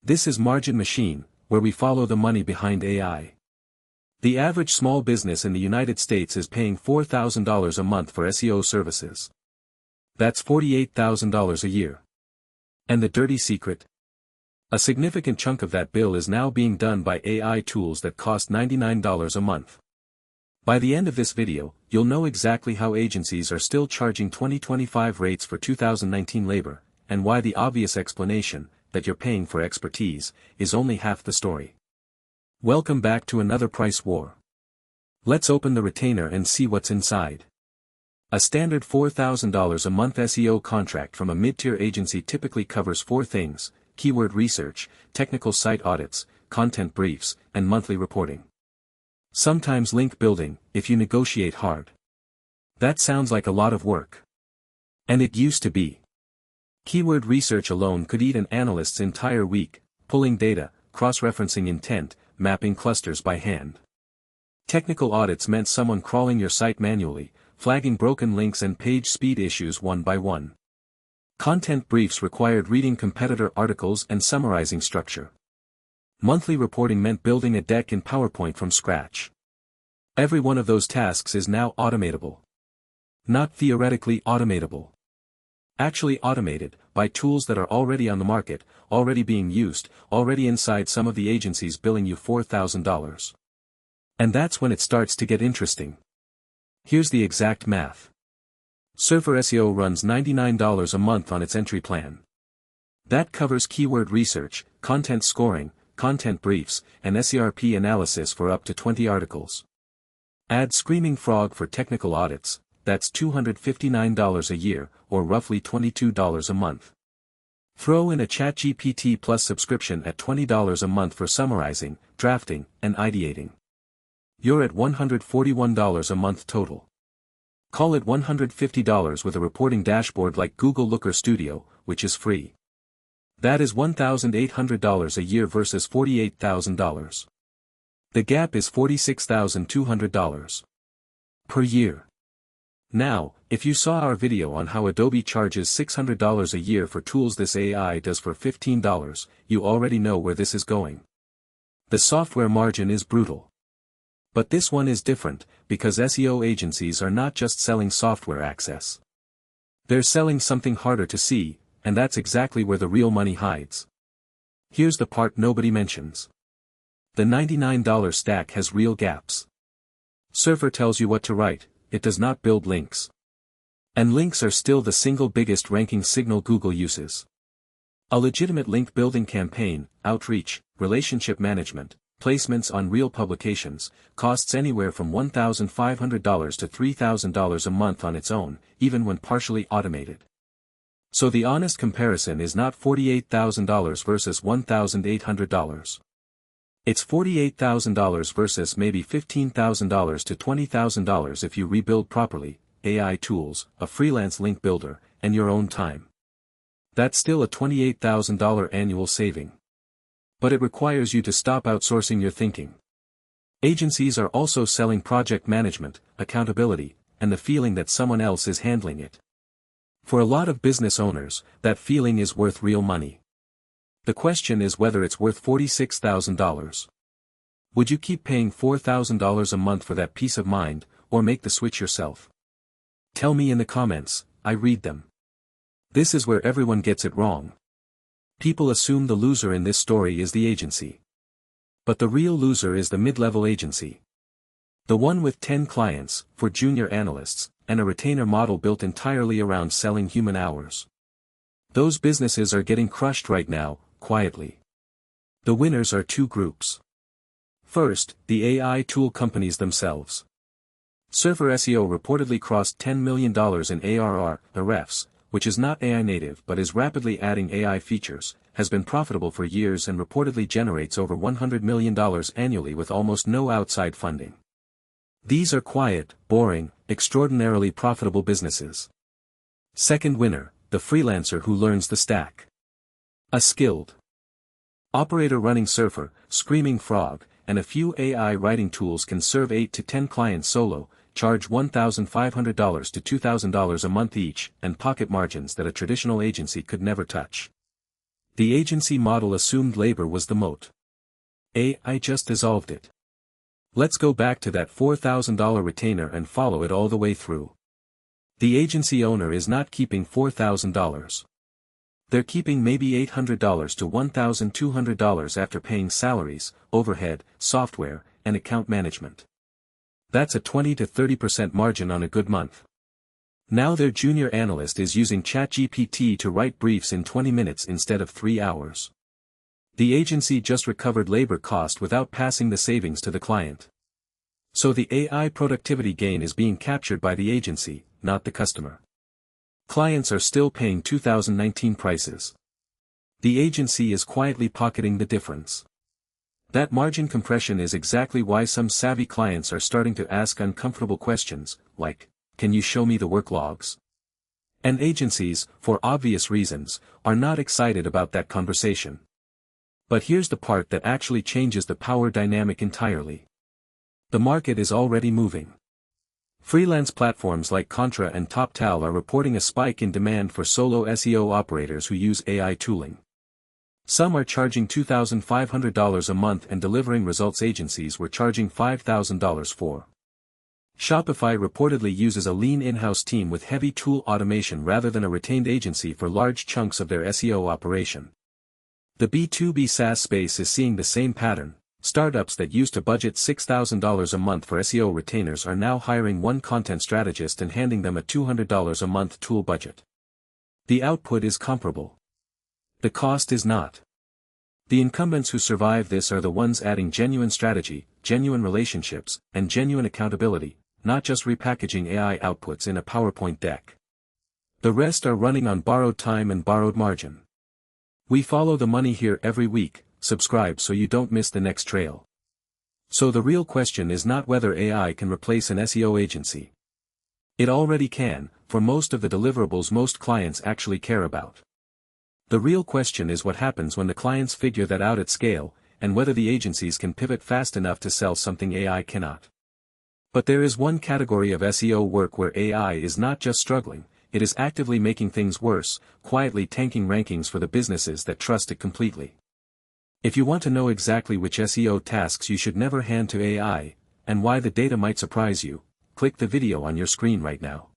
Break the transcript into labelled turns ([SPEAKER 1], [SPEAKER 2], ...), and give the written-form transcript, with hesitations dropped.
[SPEAKER 1] This is Margin Machine, where we follow the money behind AI. The average small business in the United States is paying $4,000 a month for SEO services. That's $48,000 a year. And the dirty secret? A significant chunk of that bill is now being done by AI tools that cost $99 a month. By the end of this video, you'll know exactly how agencies are still charging 2025 rates for 2019 labor, and why the obvious explanation, that you're paying for expertise, is only half the story. Welcome back to another price war. Let's open the retainer and see what's inside. A standard $4,000 a month SEO contract from a mid-tier agency typically covers 4 things: keyword research, technical site audits, content briefs, and monthly reporting. Sometimes link building, if you negotiate hard. That sounds like a lot of work. And it used to be. Keyword research alone could eat an analyst's entire week, pulling data, cross-referencing intent, mapping clusters by hand. Technical audits meant someone crawling your site manually, flagging broken links and page speed issues one by one. Content briefs required reading competitor articles and summarizing structure. Monthly reporting meant building a deck in PowerPoint from scratch. Every one of those tasks is now automatable. Not theoretically automatable. Actually automated, by tools that are already on the market, already being used, already inside some of the agencies billing you $4,000. And that's when it starts to get interesting. Here's the exact math. Surfer SEO runs $99 a month on its entry plan. That covers keyword research, content scoring, content briefs, and SERP analysis for up to 20 articles. Add Screaming Frog for technical audits, that's $259 a year, or roughly $22 a month. Throw in a ChatGPT Plus subscription at $20 a month for summarizing, drafting, and ideating. You're at $141 a month total. Call it $150 with a reporting dashboard like Google Looker Studio, which is free. That is $1,800 a year versus $48,000. The gap is $46,200 per year. Now, if you saw our video on how Adobe charges $600 a year for tools this AI does for $15, you already know where this is going. The software margin is brutal. But this one is different, because SEO agencies are not just selling software access. They're selling something harder to see, and that's exactly where the real money hides. Here's the part nobody mentions. The $99 stack has real gaps. Surfer tells you what to write, it does not build links. And links are still the single biggest ranking signal Google uses. A legitimate link building campaign, outreach, relationship management, placements on real publications, costs anywhere from $1,500 to $3,000 a month on its own, even when partially automated. So the honest comparison is not $48,000 versus $1,800. It's $48,000 versus maybe $15,000 to $20,000 if you rebuild properly, AI tools, a freelance link builder, and your own time. That's still a $28,000 annual saving. But it requires you to stop outsourcing your thinking. Agencies are also selling project management, accountability, and the feeling that someone else is handling it. For a lot of business owners, that feeling is worth real money. The question is whether it's worth $46,000. Would you keep paying $4,000 a month for that peace of mind, or make the switch yourself? Tell me in the comments, I read them. This is where everyone gets it wrong. People assume the loser in this story is the agency. But the real loser is the mid-level agency. The one with 10 clients, for junior analysts, and a retainer model built entirely around selling human hours. Those businesses are getting crushed right now, quietly. The winners are 2 groups. First, the AI tool companies themselves. Surfer SEO reportedly crossed $10 million in ARR, the refs, which is not AI native but is rapidly adding AI features, has been profitable for years and reportedly generates over $100 million annually with almost no outside funding. These are quiet, boring, extraordinarily profitable businesses. Second winner, the freelancer who learns the stack. A skilled operator running Surfer, Screaming Frog, and a few AI writing tools can serve 8 to 10 clients solo, charge $1,500 to $2,000 a month each, and pocket margins that a traditional agency could never touch. The agency model assumed labor was the moat. AI just dissolved it. Let's go back to that $4,000 retainer and follow it all the way through. The agency owner is not keeping $4,000. They're keeping maybe $800 to $1,200 after paying salaries, overhead, software, and account management. That's a 20 to 30% margin on a good month. Now their junior analyst is using ChatGPT to write briefs in 20 minutes instead of 3 hours. The agency just recovered labor cost without passing the savings to the client. So the AI productivity gain is being captured by the agency, not the customer. Clients are still paying 2019 prices. The agency is quietly pocketing the difference. That margin compression is exactly why some savvy clients are starting to ask uncomfortable questions, like, "Can you show me the work logs?" And agencies, for obvious reasons, are not excited about that conversation. But here's the part that actually changes the power dynamic entirely. The market is already moving. Freelance platforms like Contra and TopTal are reporting a spike in demand for solo SEO operators who use AI tooling. Some are charging $2,500 a month and delivering results agencies were charging $5,000 for. Shopify reportedly uses a lean in-house team with heavy tool automation rather than a retained agency for large chunks of their SEO operation. The B2B SaaS space is seeing the same pattern. Startups that used to budget $6,000 a month for SEO retainers are now hiring one content strategist and handing them a $200 a month tool budget. The output is comparable. The cost is not. The incumbents who survive this are the ones adding genuine strategy, genuine relationships, and genuine accountability, not just repackaging AI outputs in a PowerPoint deck. The rest are running on borrowed time and borrowed margin. We follow the money here every week. Subscribe so you don't miss the next trail. So the real question is not whether AI can replace an SEO agency. It already can, for most of the deliverables most clients actually care about. The real question is what happens when the clients figure that out at scale, and whether the agencies can pivot fast enough to sell something AI cannot. But there is one category of SEO work where AI is not just struggling, it is actively making things worse, quietly tanking rankings for the businesses that trust it completely. If you want to know exactly which SEO tasks you should never hand to AI, and why the data might surprise you, click the video on your screen right now.